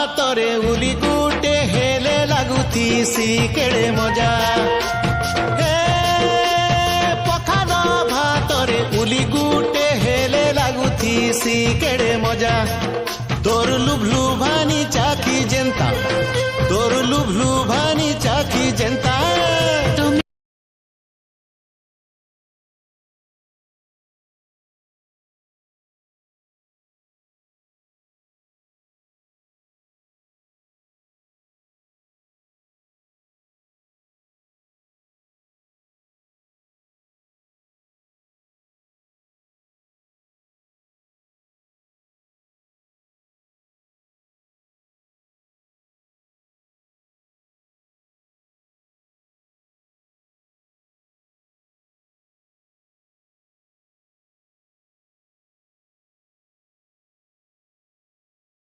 ଭାତରେ ଉଲି ଗୁଟେ ହେଲେ ଲାଗୁଥିସି କେଡ଼େ ମଜା। ହେ ପଖାଳ ଭାତରେ ଉଲି ଗୁଟେ ହେଲେ ଲାଗୁଥିସି କେଡ଼େ ମଜା। ତୋର ଲୁଭଲୁ ଭାନି ଚାଖି ଯେନ୍ତା, ତୋର ଲୁଭଲୁ ଭାନି ଚାଖି ଯେନ୍ତା